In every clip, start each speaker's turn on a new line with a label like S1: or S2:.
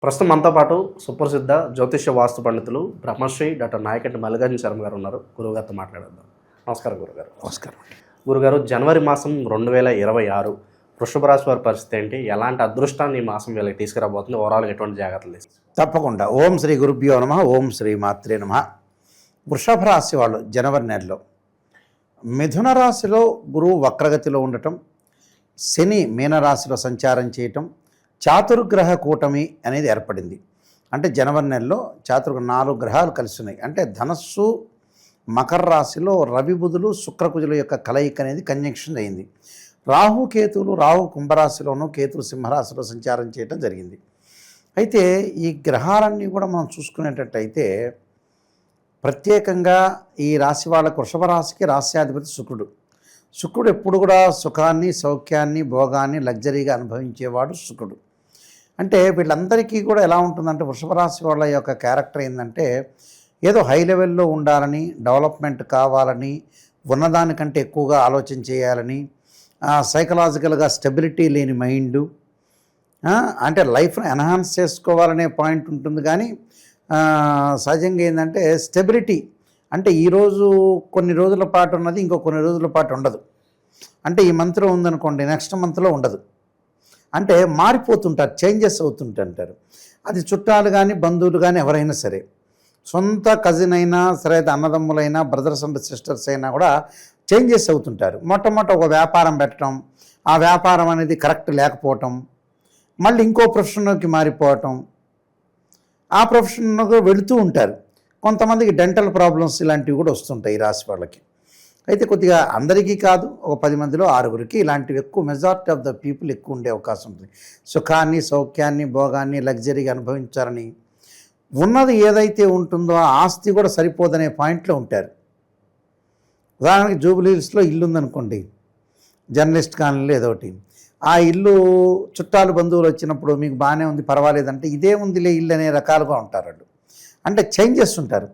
S1: ప్రస్తుతం మనతో పాటు సుప్రసిద్ధ జ్యోతిష్య వాస్తు పండితులు బ్రహ్మశ్రీ డాక్టర్ నాయకంటి మల్లికార్జున శర్మ గారు ఉన్నారు. గురువుగారితో మాట్లాడేద్దాం. నమస్కారం గురుగారు.
S2: నమస్కారం.
S1: గురుగారు, జనవరి మాసం 2026 వృషభ రాశి వారి పరిస్థితి ఏంటి? ఎలాంటి అదృష్టాన్ని ఈ మాసం వీళ్ళకి తీసుకురాబోతుంది? ఓవరాల్గా ఎటువంటి జాగ్రత్తలు తీసుకుంటారు?
S2: తప్పకుండా. ఓం శ్రీ గురుభ్యో నమ. ఓం శ్రీ మాత్రే నమ. వృషభ రాశి వాళ్ళు జనవరి నెలలో మిథున రాశిలో గురువు వక్రగతిలో ఉండటం, శని మీనరాశిలో సంచారం చేయటం, చాతుర్గ్రహ కూటమి అనేది ఏర్పడింది. అంటే జనవరి నెలలో 4 గ్రహాలు కలిసి ఉన్నాయి. అంటే ధనస్సు మకర రాశిలో రవి బుధులు శుక్రకుజుల యొక్క కలయిక అనేది కంజంక్షన్ అయింది. రాహు కుంభరాశిలోనూ కేతువు సింహరాశిలో సంచారం చేయడం జరిగింది. అయితే ఈ గ్రహాలన్నీ కూడా మనం చూసుకునేటట్టయితే ప్రత్యేకంగా ఈ రాశి వాళ్ళకు వృషభ రాశికి రాశ్యాధిపతి శుక్రుడు ఎప్పుడు కూడా సుఖాన్ని, సౌఖ్యాన్ని, భోగాన్ని, లగ్జరీగా అనుభవించేవాడు శుక్రుడు. అంటే వీళ్ళందరికీ కూడా ఎలా ఉంటుందంటే వృషభ రాశి వాళ్ళ యొక్క క్యారెక్టర్ ఏంటంటే ఏదో హై లెవెల్లో ఉండాలని, డెవలప్మెంట్ కావాలని, ఉన్నదానికంటే ఎక్కువగా ఆలోచన చేయాలని, సైకలాజికల్గా స్టెబిలిటీ లేని మైండు, అంటే లైఫ్ను ఎన్హాన్స్ చేసుకోవాలనే పాయింట్ ఉంటుంది. కానీ సహజంగా ఏంటంటే స్టెబిలిటీ అంటే ఈరోజు కొన్ని రోజుల పాటు ఉన్నది, ఇంకో కొన్ని రోజుల పాటు ఉండదు. అంటే ఈ మంత్లో ఉందనుకోండి, నెక్స్ట్ మంత్లో ఉండదు. అంటే మారిపోతుంటారు, చేంజెస్ అవుతుంటారు. అది చుట్టాలు కానీ, బంధువులు కానీ, ఎవరైనా సరే, సొంత కజిన్ అయినా సరే, అన్నదమ్ములైనా, బ్రదర్స్ అండ్ సిస్టర్స్ అయినా కూడా చేంజెస్ అవుతుంటారు. మొట్టమొదట ఒక వ్యాపారం పెట్టడం, ఆ వ్యాపారం అనేది కరెక్ట్ లేకపోవటం, మళ్ళీ ఇంకో ప్రొఫెషన్లోకి మారిపోవటం, ఆ ప్రొఫెషన్లోకి వెళుతూ ఉంటారు. కొంతమందికి డెంటల్ ప్రాబ్లమ్స్ ఇలాంటివి కూడా వస్తుంటాయి ఈ రాశి వాళ్ళకి. అయితే కొద్దిగా అందరికీ కాదు, ఒక 10 మందిలో 6గురికి ఇలాంటివి ఎక్కువ, మెజారిటీ ఆఫ్ ద పీపుల్ ఎక్కువ ఉండే అవకాశం ఉంటుంది. సుఖాన్ని, సౌఖ్యాన్ని, భోగాన్ని, లగ్జరీగా అనుభవించాలని, ఉన్నది ఏదైతే ఉంటుందో ఆ ఆస్తి కూడా సరిపోదనే పాయింట్లో ఉంటారు. ఉదాహరణకి జూబ్లీహిల్స్లో ఇల్లు ఉందనుకోండి, జర్నలిస్ట్ కాలనీలో ఏదోటి, ఆ ఇల్లు చుట్టాలు బంధువులు వచ్చినప్పుడు మీకు బాగానే ఉంది, పర్వాలేదంటే ఇదే ఉందిలే ఇల్లు అనే రకాలుగా ఉంటారు వాళ్ళు. అంటే చేంజెస్ ఉంటారు.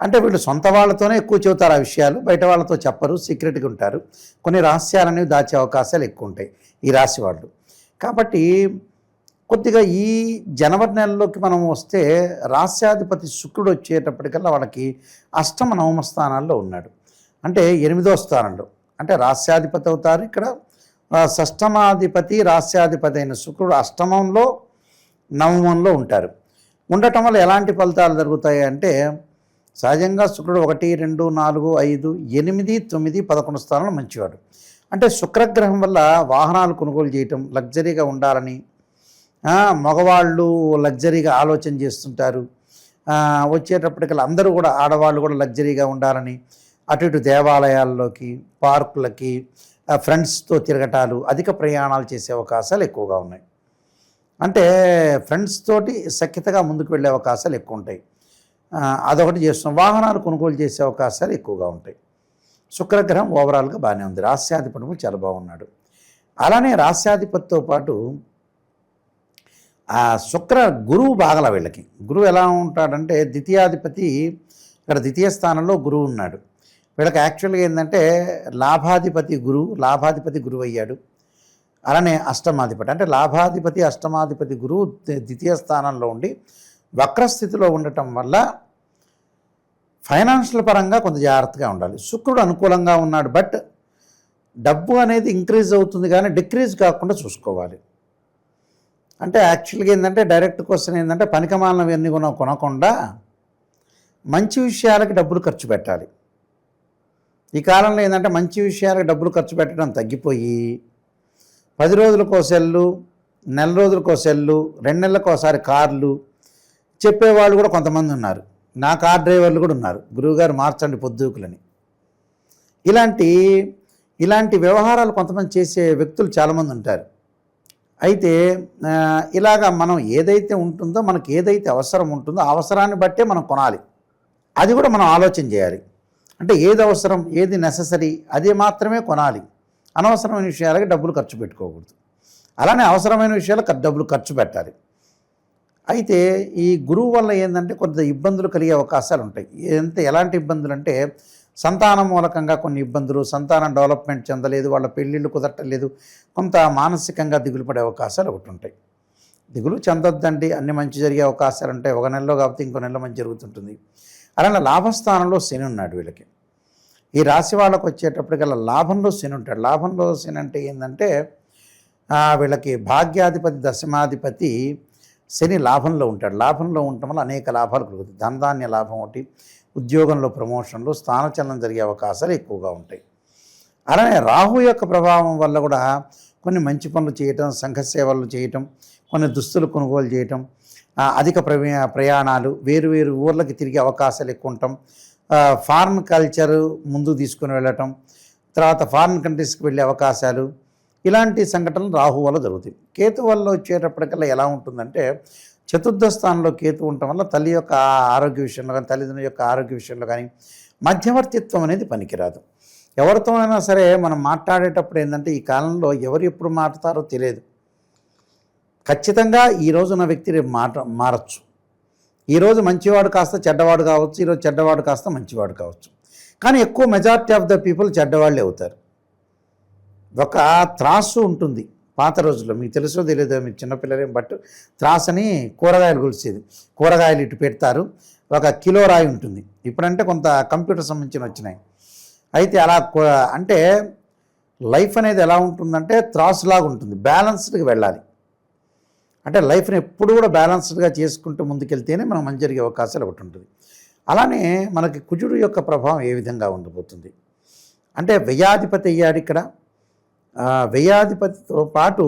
S2: అంటే వీళ్ళు సొంత వాళ్ళతోనే ఎక్కువ చెబుతారు ఆ విషయాలు, బయట వాళ్ళతో చెప్పరు, సీక్రెట్గా ఉంటారు. కొన్ని రహస్యాలనేవి దాచే అవకాశాలు ఎక్కువ ఉంటాయి ఈ రాశి వాళ్ళు. కాబట్టి కొద్దిగా ఈ జనవరి నెలలోకి మనం వస్తే రాశ్యాధిపతి శుక్రుడు వచ్చేటప్పటికల్లా వాళ్ళకి అష్టమ నవమ స్థానాల్లో ఉన్నాడు. అంటే 8వ స్థానంలో, అంటే రాశ్యాధిపతి అవుతారు. ఇక్కడ షష్టమాధిపతి రాశ్యాధిపతి అయిన శుక్రుడు అష్టమంలో, నవమంలో ఉంటారు. ఉండటం వల్ల ఎలాంటి ఫలితాలు జరుగుతాయి అంటే సహజంగా శుక్రుడు 1, 2, 4, 5, 8, 9, 11 స్థానంలో మంచివాడు. అంటే శుక్రగ్రహం వల్ల వాహనాలు కొనుగోలు చేయటం, లగ్జరీగా ఉండాలని, మగవాళ్ళు లగ్జరీగా ఆలోచన చేస్తుంటారు. వచ్చేటప్పటికల్లా అందరూ కూడా, ఆడవాళ్ళు కూడా లగ్జరీగా ఉండాలని అటు ఇటు దేవాలయాల్లోకి, పార్కులకి, ఫ్రెండ్స్తో తిరగటాలు, అధిక ప్రయాణాలు చేసే అవకాశాలు ఎక్కువగా ఉన్నాయి. అంటే ఫ్రెండ్స్ తోటి సఖ్యతగా ముందుకు వెళ్ళే అవకాశాలు ఎక్కువ ఉంటాయి. అదొకటి చేస్తున్నాం. వాహనాలు కొనుగోలు చేసే అవకాశాలు ఎక్కువగా ఉంటాయి. శుక్రగ్రహం ఓవరాల్గా బాగానే ఉంది. రాశ్యాధిపతి చాలా బాగున్నాడు. అలానే రాశ్యాధిపతితో పాటు గురువు బాగల వీళ్ళకి. గురువు ఎలా ఉంటాడంటే ద్వితీయాధిపతి, ఇక్కడ ద్వితీయ స్థానంలో గురువు ఉన్నాడు. వీళ్ళకి యాక్చువల్గా ఏంటంటే లాభాధిపతి గురువు అయ్యాడు. అలానే అష్టమాధిపతి, అంటే లాభాధిపతి, అష్టమాధిపతి గురువు ద్వితీయ స్థానంలో ఉండి వక్రస్థితిలో ఉండటం వల్ల ఫైనాన్షియల్ పరంగా కొంత జాగ్రత్తగా ఉండాలి. శుక్రుడు అనుకూలంగా ఉన్నాడు, బట్ డబ్బు అనేది ఇంక్రీజ్ అవుతుంది కానీ డిక్రీజ్ కాకుండా చూసుకోవాలి. అంటే యాక్చువల్గా ఏంటంటే డైరెక్ట్ క్వశ్చన్ ఏంటంటే పనికిమాలినవన్నీ కొనకుండా మంచి విషయాలకి డబ్బులు ఖర్చు పెట్టాలి. ఈ కాలంలో ఏంటంటే మంచి విషయాలకు డబ్బులు ఖర్చు పెట్టడం తగ్గిపోయి 10 రోజులకో సెల్లు, నెల రోజులకో సెల్లు, 2 నెలలకోసారి కార్లు చెప్పేవాళ్ళు కూడా కొంతమంది ఉన్నారు. నా కార్ డ్రైవర్లు కూడా ఉన్నారు, గురువుగారు మార్చండి పొద్దుకులని. ఇలాంటి వ్యవహారాలు కొంతమంది చేసే వ్యక్తులు చాలామంది ఉంటారు. అయితే ఇలాగా మనం ఏదైతే ఉంటుందో, మనకి ఏదైతే అవసరం ఉంటుందో ఆ అవసరాన్ని బట్టే మనం కొనాలి. అది కూడా మనం ఆలోచన చేయాలి. అంటే ఏది అవసరం, ఏది నెససరీ, అదే మాత్రమే కొనాలి. అనవసరమైన విషయాలకి డబ్బులు ఖర్చు పెట్టుకోకూడదు. అలానే అవసరమైన విషయాలకు డబ్బులు ఖర్చు పెట్టాలి. అయితే ఈ గురువు వల్ల ఏంటంటే కొంత ఇబ్బందులు కలిగే అవకాశాలు ఉంటాయి. ఎలాంటి ఇబ్బందులు అంటే సంతానం మూలకంగా కొన్ని ఇబ్బందులు, సంతానం డెవలప్మెంట్ చెందలేదు, వాళ్ళ పెళ్ళిళ్ళు కుదరటలేదు, కొంత మానసికంగా దిగులు పడే అవకాశాలు ఒకటి ఉంటాయి. దిగులు చెందొద్దండి, అన్ని మంచి జరిగే అవకాశాలు ఉంటాయి. ఒక నెలలో కాకపోతే ఇంకో నెలలో మంచి జరుగుతుంటుంది. అలానే లాభస్థానంలో శని ఉన్నాడు వీళ్ళకి. ఈ రాశి వాళ్ళకు వచ్చేటప్పటికల్లా లాభంలో శని ఉంటాడు. లాభంలో శని అంటే ఏంటంటే వీళ్ళకి భాగ్యాధిపతి దశమాధిపతి శని లాభంలో ఉంటాడు. లాభంలో ఉండటం వల్ల అనేక లాభాలు కలుగుతాయి. ధనధాన్య లాభం ఒకటి, ఉద్యోగంలో ప్రమోషన్లు, స్థానచలనం జరిగే అవకాశాలు ఎక్కువగా ఉంటాయి. అలానే రాహు యొక్క ప్రభావం వల్ల కూడా కొన్ని మంచి పనులు చేయటం, సంఘ సేవలు చేయటం, కొన్ని దుస్తులు కొనుగోలు చేయటం, అధిక ప్రయాణాలు, వేరు వేరు ఊర్లకి తిరిగే అవకాశాలు ఎక్కువ ఉండటం, ఫారిన్ కల్చర్ ముందుకు తీసుకుని వెళ్ళటం, తర్వాత ఫారిన్ కంట్రీస్కి వెళ్ళే అవకాశాలు, ఇలాంటి సంఘటనలు రాహు వల్ల జరుగుతాయి. కేతు వల్ల వచ్చేటప్పటికల్లా ఎలా ఉంటుందంటే చతుర్థ స్థానంలో కేతు ఉండటం వల్ల తల్లి యొక్క ఆరోగ్య విషయంలో కానీ, తల్లిదండ్రుల యొక్క ఆరోగ్య విషయంలో కానీ మధ్యవర్తిత్వం అనేది పనికిరాదు. ఎవరితోనైనా సరే మనం మాట్లాడేటప్పుడు ఏంటంటే ఈ కాలంలో ఎవరు ఎప్పుడు మాట్లాడతారో తెలియదు. ఖచ్చితంగా ఈరోజు నా వ్యక్తి రేపు మారచ్చు. ఈరోజు మంచివాడు కాస్త చెడ్డవాడు కావచ్చు, ఈరోజు చెడ్డవాడు కాస్త మంచివాడు కావచ్చు. కానీ ఎక్కువ మెజారిటీ ఆఫ్ ద పీపుల్ చెడ్డవాళ్ళే అవుతారు. ఒక త్రాసు ఉంటుంది పాత రోజుల్లో, మీకు తెలుసో తెలియదో, మీరు చిన్నపిల్లలేం, బట్ త్రాసు అని కూరగాయలు కొలిసేది. కూరగాయలు ఇటు పెడతారు, ఒక కిలో రాయి ఉంటుంది. ఇప్పుడంటే కొంత కంప్యూటర్ సంబంధించిన వచ్చినాయి. అయితే అలా అంటే లైఫ్ అనేది ఎలా ఉంటుందంటే త్రాసులాగా ఉంటుంది, బ్యాలెన్స్డ్గా వెళ్ళాలి. అంటే లైఫ్ని ఎప్పుడు కూడా బ్యాలెన్స్డ్గా చేసుకుంటూ ముందుకెళ్తేనే మనం మంచి జరిగే అవకాశాలు ఒకటి ఉంటుంది. అలానే మనకి కుజుడు యొక్క ప్రభావం ఏ విధంగా ఉండబోతుంది అంటే వ్యయాధిపతి అయ్యాడు ఇక్కడ. వ్యయాధిపతితో పాటు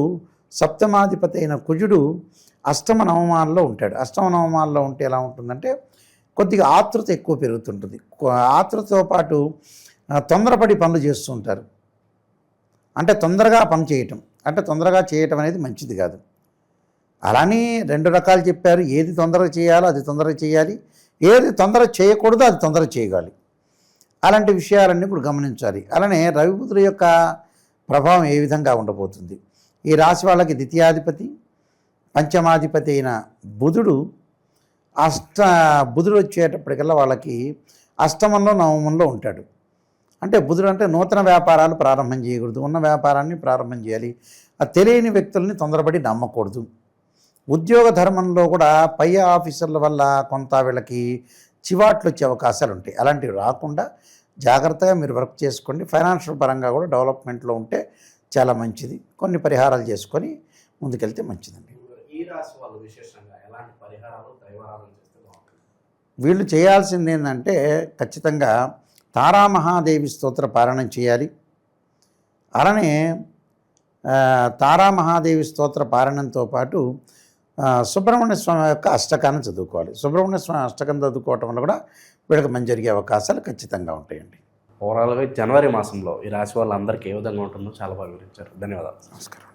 S2: సప్తమాధిపతి అయిన కుజుడు అష్టమ నవమాల్లో ఉంటాడు. అష్టమ నవమాల్లో ఉంటే ఎలా ఉంటుందంటే కొద్దిగా ఆతృత ఎక్కువ పెరుగుతుంటుంది. ఆతృతతో పాటు తొందరపడి పనులు చేస్తూ ఉంటారు. అంటే తొందరగా పని చేయటం, అంటే తొందరగా చేయటం అనేది మంచిది కాదు. అలానే రెండు రకాలు చెప్పారు. ఏది తొందరగా చేయాలో అది తొందరగా చేయాలి, ఏది తొందరగా చేయకూడదో అది తొందరగా చేయగాలి. అలాంటి విషయాలన్నీ ఇప్పుడు గమనించాలి. అలానే రవిబుధుల యొక్క ప్రభావం ఏ విధంగా ఉండబోతుంది. ఈ రాశి వాళ్ళకి ద్వితీయాధిపతి పంచమాధిపతి అయిన బుధుడు బుధుడు వచ్చేటప్పటికల్లా వాళ్ళకి అష్టమంలో నవమంలో ఉంటాడు. అంటే బుధుడు అంటే నూతన వ్యాపారాలు ప్రారంభం చేయకూడదు, ఉన్న వ్యాపారాన్ని ప్రారంభం చేయాలి. ఆ తెలియని వ్యక్తుల్ని తొందరపడి నమ్మకూడదు. ఉద్యోగ ధర్మంలో కూడా పై ఆఫీసర్ల వల్ల కొంత వీళ్ళకి చివాట్లు వచ్చే అవకాశాలు ఉంటాయి. అలాంటివి రాకుండా జాగ్రత్తగా మీరు వర్క్ చేసుకోండి. ఫైనాన్షియల్ పరంగా కూడా డెవలప్మెంట్లో ఉంటే చాలా మంచిది. కొన్ని పరిహారాలు చేసుకొని ముందుకెళ్తే మంచిదండి.
S1: ఈ రాశి వాళ్ళు విశేషంగా ఎలాంటి పరిహారాలు దైవారాధన చేస్తే బాగుంటుంది?
S2: వీళ్ళు చేయాల్సింది ఏంటంటే ఖచ్చితంగా తారామహాదేవి స్తోత్ర పారాయణం చేయాలి. అలానే తారామహాదేవి స్తోత్ర పారాయణంతో పాటు సుబ్రహ్మణ్య స్వామి యొక్క అష్టకాన్ని చదువుకోవాలి. సుబ్రహ్మణ్య స్వామి అష్టకం చదువుకోవటం వల్ల కూడా వీళ్ళకి మంచి జరిగే అవకాశాలు ఖచ్చితంగా ఉంటాయండి.
S1: ఓవరాల్గా జనవరి మాసంలో ఈ రాశి వాళ్ళందరికీ ఏ విధంగా ఉంటుందో చాలా బాగా వివరించారు. ధన్యవాదాలు.
S2: నమస్కారం.